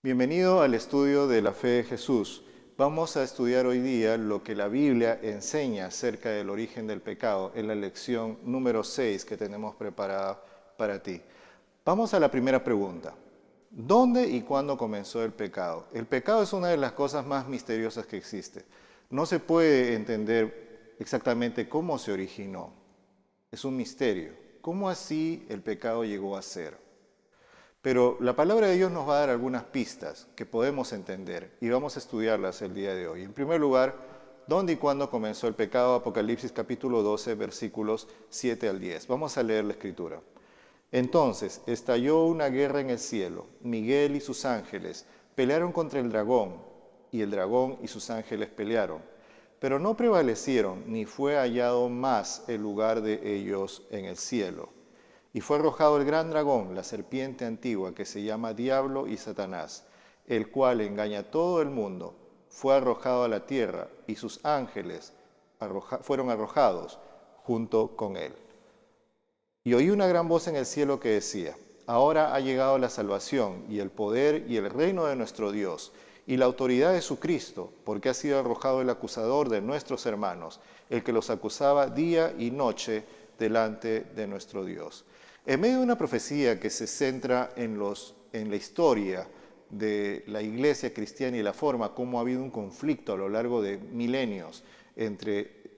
Bienvenido al estudio de la fe de Jesús. Vamos a estudiar hoy día lo que la Biblia enseña acerca del origen del pecado en la lección número 6 que tenemos preparada para ti. Vamos a la primera pregunta. ¿Dónde y cuándo comenzó el pecado? El pecado es una de las cosas más misteriosas que existe. No se puede entender exactamente cómo se originó. Es un misterio. ¿Cómo así el pecado llegó a ser? Pero la palabra de Dios nos va a dar algunas pistas que podemos entender y vamos a estudiarlas el día de hoy. En primer lugar, ¿dónde y cuándo comenzó el pecado? Apocalipsis capítulo 12, versículos 7 al 10. Vamos a leer la escritura. Entonces estalló una guerra en el cielo. Miguel y sus ángeles pelearon contra el dragón, y el dragón y sus ángeles pelearon. Pero no prevalecieron, ni fue hallado más el lugar de ellos en el cielo. Y fue arrojado el gran dragón, la serpiente antigua, que se llama Diablo y Satanás, el cual engaña a todo el mundo. Fue arrojado a la tierra, y sus ángeles fueron arrojados junto con él. Y oí una gran voz en el cielo que decía: ahora ha llegado la salvación, y el poder, y el reino de nuestro Dios, y la autoridad de su Cristo, porque ha sido arrojado el acusador de nuestros hermanos, el que los acusaba día y noche delante de nuestro Dios. En medio de una profecía que se centra en la historia de la iglesia cristiana y la forma como ha habido un conflicto a lo largo de milenios entre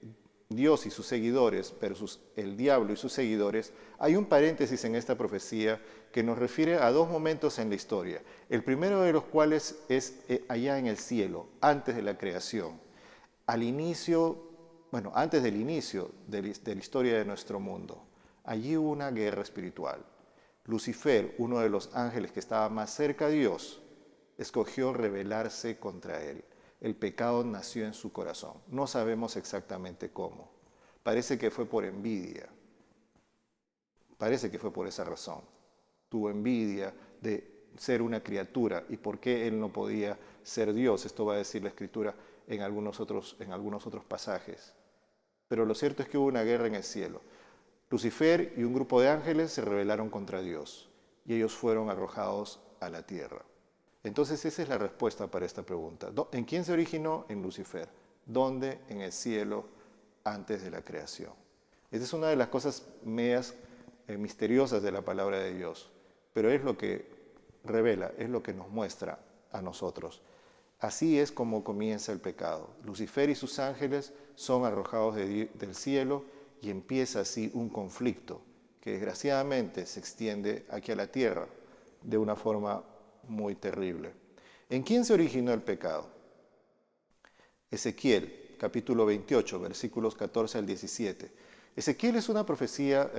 Dios y sus seguidores versus el diablo y sus seguidores, hay un paréntesis en esta profecía que nos refiere a dos momentos en la historia. El primero de los cuales es allá en el cielo, antes de la creación. Antes del inicio de la historia de nuestro mundo. Allí hubo una guerra espiritual. Lucifer, uno de los ángeles que estaba más cerca de Dios, escogió rebelarse contra él. El pecado nació en su corazón. No sabemos exactamente cómo. Parece que fue por envidia. Parece que fue por esa razón. Tuvo envidia de ser una criatura y por qué él no podía ser Dios. Esto va a decir la Escritura en algunos otros pasajes. Pero lo cierto es que hubo una guerra en el cielo. Lucifer y un grupo de ángeles se rebelaron contra Dios y ellos fueron arrojados a la tierra. Entonces esa es la respuesta para esta pregunta. ¿En quién se originó? En Lucifer. ¿Dónde? En el cielo antes de la creación. Esta es una de las cosas medias misteriosas de la palabra de Dios, pero es lo que revela, es lo que nos muestra a nosotros. Así es como comienza el pecado. Lucifer y sus ángeles son arrojados del cielo y empieza así un conflicto que desgraciadamente se extiende aquí a la tierra de una forma muy terrible. ¿En quién se originó el pecado? Ezequiel, capítulo 28, versículos 14 al 17. Ezequiel es una profecía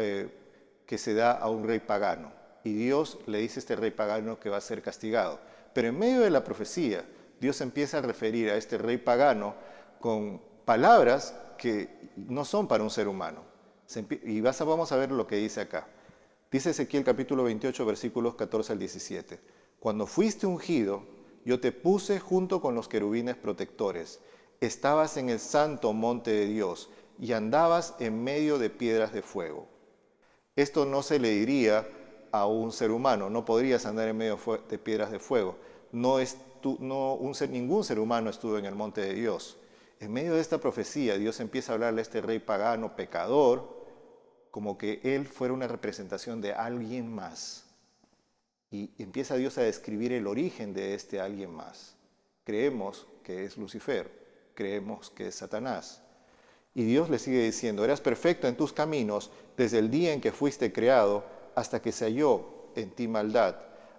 que se da a un rey pagano y Dios le dice a este rey pagano que va a ser castigado. Pero en medio de la profecía, Dios empieza a referir a este rey pagano con palabras que no son para un ser humano. Y vamos a ver lo que dice acá. Dice Ezequiel capítulo 28, versículos 14 al 17. Cuando fuiste ungido, yo te puse junto con los querubines protectores. Estabas en el santo monte de Dios y andabas en medio de piedras de fuego. Esto no se le diría a un ser humano. No podrías andar en medio de piedras de fuego. Ningún ser humano estuvo en el monte de Dios. En medio de esta profecía, Dios empieza a hablarle a este rey pagano, pecador, como que él fuera una representación de alguien más. Y empieza Dios a describir el origen de este alguien más. Creemos que es Lucifer, creemos que es Satanás. Y Dios le sigue diciendo: eras perfecto en tus caminos desde el día en que fuiste creado hasta que se halló en ti maldad.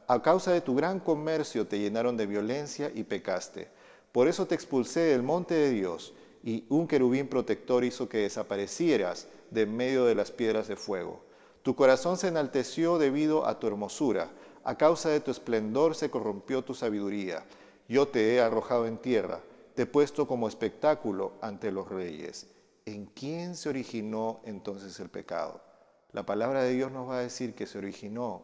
A causa de tu gran comercio te llenaron de violencia y pecaste. Por eso te expulsé del monte de Dios, y un querubín protector hizo que desaparecieras de en medio de las piedras de fuego. Tu corazón se enalteció debido a tu hermosura. A causa de tu esplendor se corrompió tu sabiduría. Yo te he arrojado en tierra, te he puesto como espectáculo ante los reyes. ¿En quién se originó entonces el pecado? La palabra de Dios nos va a decir que se originó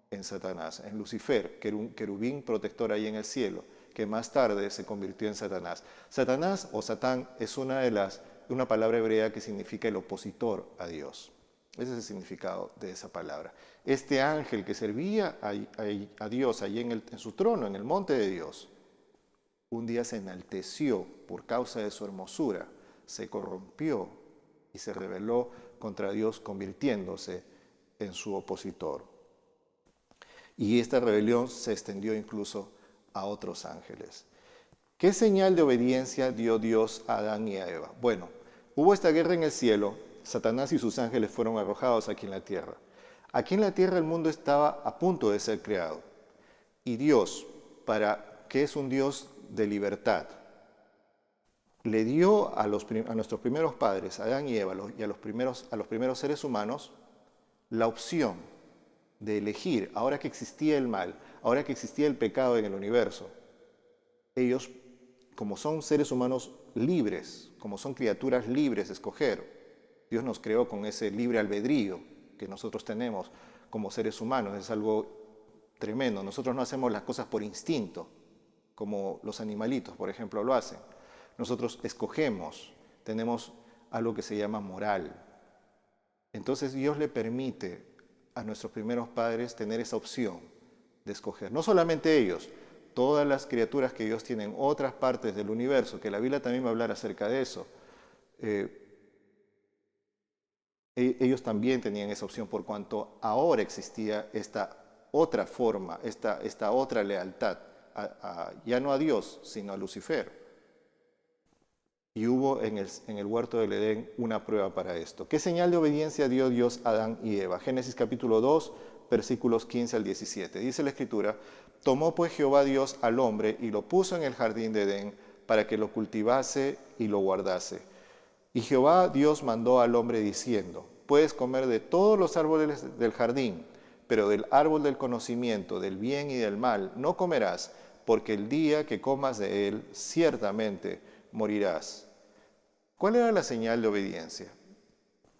en Satanás, en Lucifer, que era un querubín protector ahí en el cielo, que más tarde se convirtió en Satanás. Satanás o Satán es una palabra hebrea que significa el opositor a Dios. Ese es el significado de esa palabra. Este ángel que servía a Dios allí en su trono, en el monte de Dios, un día se enalteció por causa de su hermosura, se corrompió y se rebeló contra Dios, convirtiéndose en su opositor. Y esta rebelión se extendió incluso a otros ángeles. ¿Qué señal de obediencia dio Dios a Adán y a Eva? Bueno, hubo esta guerra en el cielo, Satanás y sus ángeles fueron arrojados aquí en la tierra. Aquí en la tierra el mundo estaba a punto de ser creado. Y Dios, que es un Dios de libertad, le dio a nuestros primeros padres, Adán y Eva, y a los primeros seres humanos, la opción de elegir, ahora que existía el mal, ahora que existía el pecado en el universo. Ellos, como son seres humanos libres, como son criaturas libres de escoger, Dios nos creó con ese libre albedrío que nosotros tenemos como seres humanos. Es algo tremendo. Nosotros no hacemos las cosas por instinto, como los animalitos, por ejemplo, lo hacen. Nosotros escogemos, tenemos algo que se llama moral. Entonces Dios le permite a nuestros primeros padres tener esa opción de escoger. No solamente ellos, todas las criaturas que Dios tiene en otras partes del universo, que la Biblia también va a hablar acerca de eso, ellos también tenían esa opción por cuanto ahora existía esta otra forma, esta otra lealtad, ya no a Dios, sino a Lucifer. Y hubo en el huerto del Edén una prueba para esto. ¿Qué señal de obediencia dio Dios a Adán y Eva? Génesis capítulo 2, versículos 15 al 17. Dice la Escritura: tomó pues Jehová Dios al hombre y lo puso en el jardín de Edén para que lo cultivase y lo guardase. Y Jehová Dios mandó al hombre diciendo: puedes comer de todos los árboles del jardín, pero del árbol del conocimiento del bien y del mal no comerás, porque el día que comas de él ciertamente morirás. ¿Cuál era la señal de obediencia?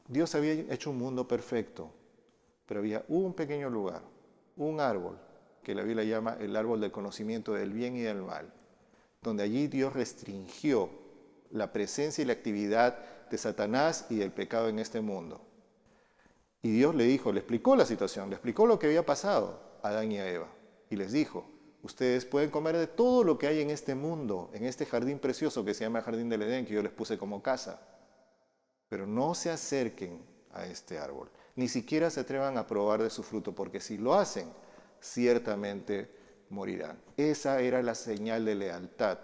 Dios había hecho un mundo perfecto, pero había un pequeño lugar, un árbol, que la Biblia llama el árbol del conocimiento del bien y del mal, donde allí Dios restringió la presencia y la actividad de Satanás y del pecado en este mundo. Y Dios le explicó la situación, le explicó lo que había pasado a Adán y a Eva, y les dijo: ustedes pueden comer de todo lo que hay en este mundo, en este jardín precioso que se llama Jardín del Edén, que yo les puse como casa. Pero no se acerquen a este árbol, ni siquiera se atrevan a probar de su fruto, porque si lo hacen, ciertamente morirán. Esa era la señal de lealtad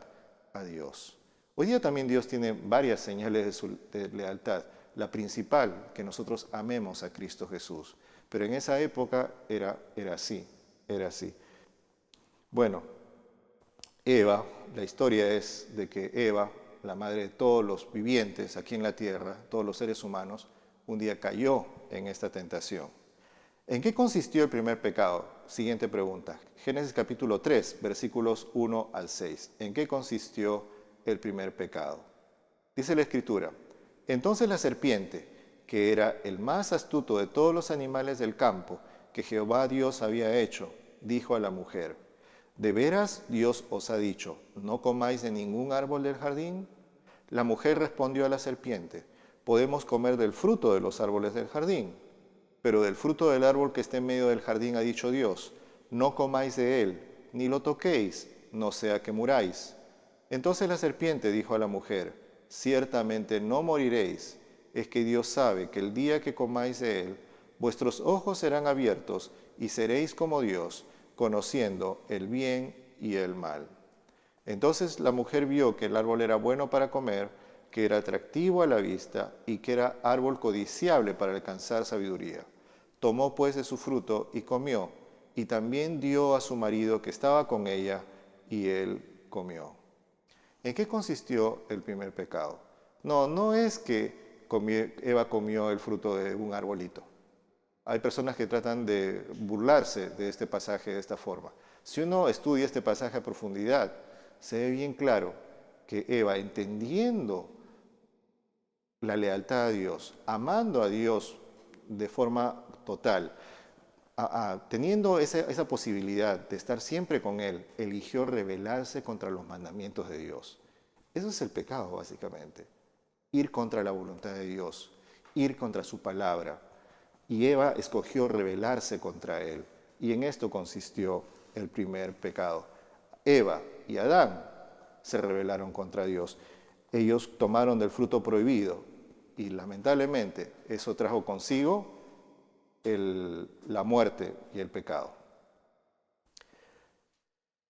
a Dios. Hoy día también Dios tiene varias señales de lealtad. La principal, que nosotros amemos a Cristo Jesús. Pero en esa época era así. Bueno, Eva, la historia es de que Eva, la madre de todos los vivientes aquí en la tierra, todos los seres humanos, un día cayó en esta tentación. ¿En qué consistió el primer pecado? Siguiente pregunta. Génesis capítulo 3, versículos 1 al 6. ¿En qué consistió el primer pecado? Dice la Escritura: entonces la serpiente, que era el más astuto de todos los animales del campo que Jehová Dios había hecho, dijo a la mujer: ¿de veras Dios os ha dicho, no comáis de ningún árbol del jardín? La mujer respondió a la serpiente: podemos comer del fruto de los árboles del jardín, pero del fruto del árbol que está en medio del jardín ha dicho Dios, no comáis de él, ni lo toquéis, no sea que muráis. Entonces la serpiente dijo a la mujer: ciertamente no moriréis, es que Dios sabe que el día que comáis de él, vuestros ojos serán abiertos y seréis como Dios, conociendo el bien y el mal. Entonces la mujer vio que el árbol era bueno para comer, que era atractivo a la vista y que era árbol codiciable para alcanzar sabiduría. Tomó pues de su fruto y comió, y también dio a su marido que estaba con ella, y él comió. ¿En qué consistió el primer pecado? No es que Eva comió el fruto de un arbolito. Hay personas que tratan de burlarse de este pasaje de esta forma. Si uno estudia este pasaje a profundidad, se ve bien claro que Eva, entendiendo la lealtad a Dios, amando a Dios de forma total, teniendo esa posibilidad de estar siempre con Él, eligió rebelarse contra los mandamientos de Dios. Eso es el pecado, básicamente. Ir contra la voluntad de Dios, ir contra su palabra. y Eva escogió rebelarse contra él. Y en esto consistió el primer pecado. Eva y Adán se rebelaron contra Dios. Ellos tomaron del fruto prohibido y lamentablemente eso trajo consigo la muerte y el pecado.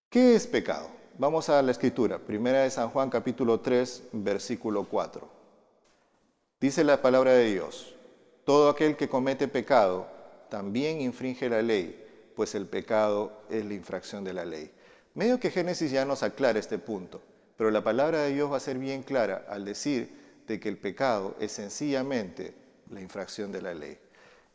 ¿Qué es pecado? Vamos a la escritura. Primera de San Juan capítulo 3, versículo 4. Dice la palabra de Dios: todo aquel que comete pecado también infringe la ley, pues el pecado es la infracción de la ley. Medio que Génesis ya nos aclara este punto, pero la palabra de Dios va a ser bien clara al decir de que el pecado es sencillamente la infracción de la ley.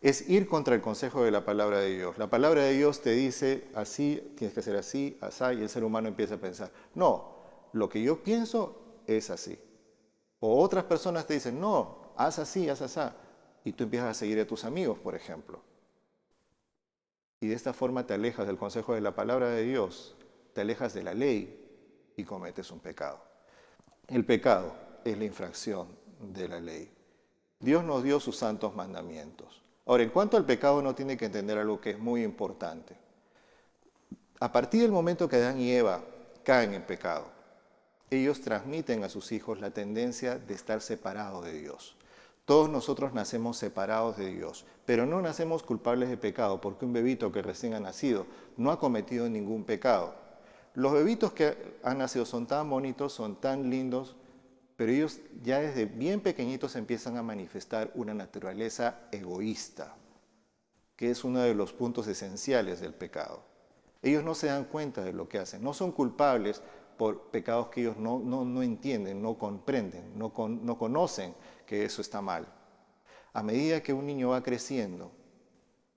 Es ir contra el consejo de la palabra de Dios. La palabra de Dios te dice así, tienes que hacer así, asá, y el ser humano empieza a pensar, no, lo que yo pienso es así. O otras personas te dicen, no, haz así, haz asá, y tú empiezas a seguir a tus amigos, por ejemplo. Y de esta forma te alejas del consejo de la palabra de Dios, te alejas de la ley y cometes un pecado. El pecado es la infracción de la ley. Dios nos dio sus santos mandamientos. Ahora, en cuanto al pecado, uno tiene que entender algo que es muy importante. A partir del momento que Adán y Eva caen en pecado, ellos transmiten a sus hijos la tendencia de estar separados de Dios. Todos nosotros nacemos separados de Dios, pero no nacemos culpables de pecado, porque un bebito que recién ha nacido no ha cometido ningún pecado. Los bebitos que han nacido son tan bonitos, son tan lindos, pero ellos ya desde bien pequeñitos empiezan a manifestar una naturaleza egoísta, que es uno de los puntos esenciales del pecado. Ellos no se dan cuenta de lo que hacen, no son culpables por pecados que ellos no entienden, no comprenden, no conocen que eso está mal. A medida que un niño va creciendo,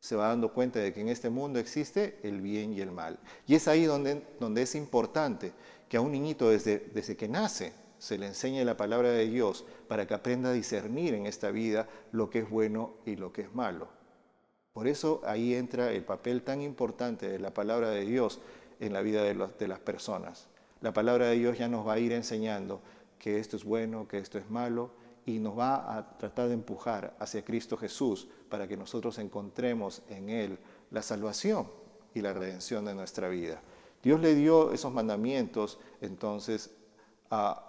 se va dando cuenta de que en este mundo existe el bien y el mal. Y es ahí donde es importante que a un niñito desde que nace se le enseñe la palabra de Dios para que aprenda a discernir en esta vida lo que es bueno y lo que es malo. Por eso ahí entra el papel tan importante de la palabra de Dios en la vida de las personas. La palabra de Dios ya nos va a ir enseñando que esto es bueno, que esto es malo, y nos va a tratar de empujar hacia Cristo Jesús para que nosotros encontremos en Él la salvación y la redención de nuestra vida. Dios le dio esos mandamientos entonces a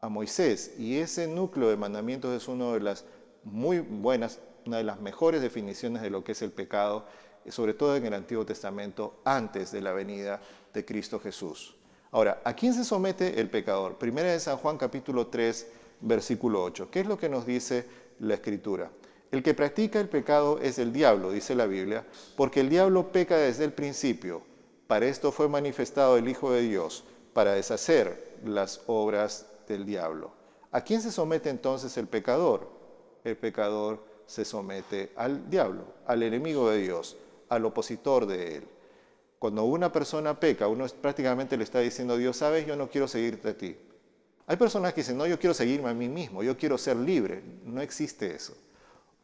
Moisés, y ese núcleo de mandamientos es una de las muy buenas, una de las mejores definiciones de lo que es el pecado, sobre todo en el Antiguo Testamento, antes de la venida de Cristo Jesús. Ahora, ¿a quién se somete el pecador? Primera de San Juan capítulo 3, versículo 8. ¿Qué es lo que nos dice la Escritura? El que practica el pecado es el diablo, dice la Biblia, porque el diablo peca desde el principio. Para esto fue manifestado el Hijo de Dios, para deshacer las obras del diablo. ¿A quién se somete entonces el pecador? El pecador se somete al diablo, al enemigo de Dios, al opositor de él. Cuando una persona peca, uno prácticamente le está diciendo a Dios, sabes, yo no quiero seguirte a ti. Hay personas que dicen, no, yo quiero seguirme a mí mismo, yo quiero ser libre. No existe eso.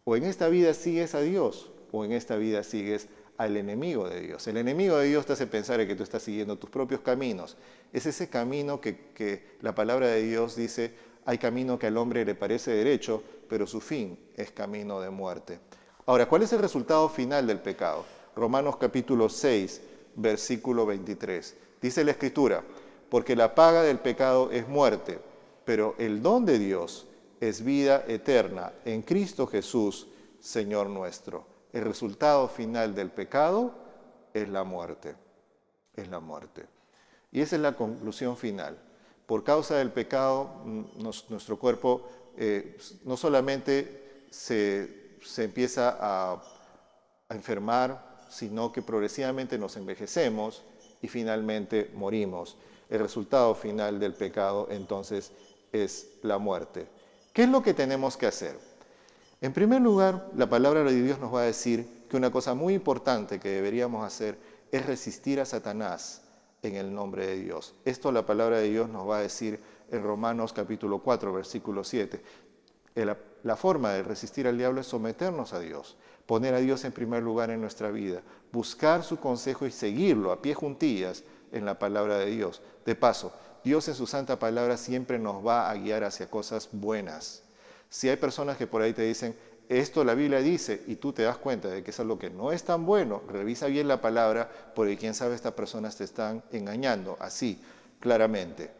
O en esta vida sigues a Dios, o en esta vida sigues al enemigo de Dios. El enemigo de Dios te hace pensar en que tú estás siguiendo tus propios caminos. Es ese camino que la palabra de Dios dice, hay camino que al hombre le parece derecho, pero su fin es camino de muerte. Ahora, ¿cuál es el resultado final del pecado? Romanos capítulo 6, versículo 23. Dice la Escritura, porque la paga del pecado es muerte, pero el don de Dios es vida eterna en Cristo Jesús, Señor nuestro. El resultado final del pecado es la muerte. Es la muerte. Y esa es la conclusión final. Por causa del pecado, nuestro cuerpo no solamente se empieza a enfermar, sino que progresivamente nos envejecemos y finalmente morimos. El resultado final del pecado, entonces, es la muerte. ¿Qué es lo que tenemos que hacer? En primer lugar, la palabra de Dios nos va a decir que una cosa muy importante que deberíamos hacer es resistir a Satanás en el nombre de Dios. Esto la palabra de Dios nos va a decir en Romanos capítulo 4, versículo 7. La forma de resistir al diablo es someternos a Dios, poner a Dios en primer lugar en nuestra vida, buscar su consejo y seguirlo a pie juntillas en la palabra de Dios. De paso, Dios en su santa palabra siempre nos va a guiar hacia cosas buenas. Si hay personas que por ahí te dicen, esto la Biblia dice y tú te das cuenta de que es algo que no es tan bueno, revisa bien la palabra, porque quién sabe estas personas te están engañando, así, claramente.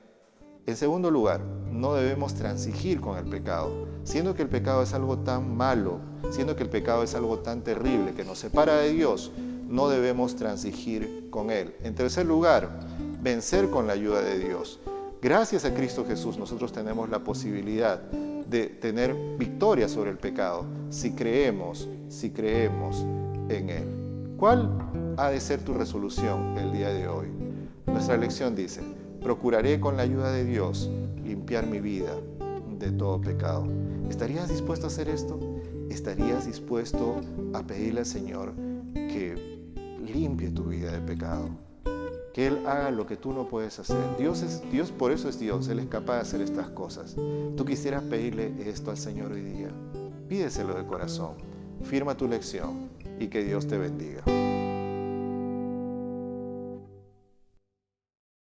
En segundo lugar, no debemos transigir con el pecado. Siendo que el pecado es algo tan malo, siendo que el pecado es algo tan terrible que nos separa de Dios, no debemos transigir con él. En tercer lugar, vencer con la ayuda de Dios. Gracias a Cristo Jesús nosotros tenemos la posibilidad de tener victoria sobre el pecado si creemos en él. ¿Cuál ha de ser tu resolución el día de hoy? Nuestra lección dice: procuraré con la ayuda de Dios limpiar mi vida de todo pecado. ¿Estarías dispuesto a hacer esto? ¿Estarías dispuesto a pedirle al Señor que limpie tu vida de pecado? Que Él haga lo que tú no puedes hacer. Dios, por eso es Dios, Él es capaz de hacer estas cosas. ¿Tú quisieras pedirle esto al Señor hoy día? Pídeselo de corazón, firma tu lección y que Dios te bendiga.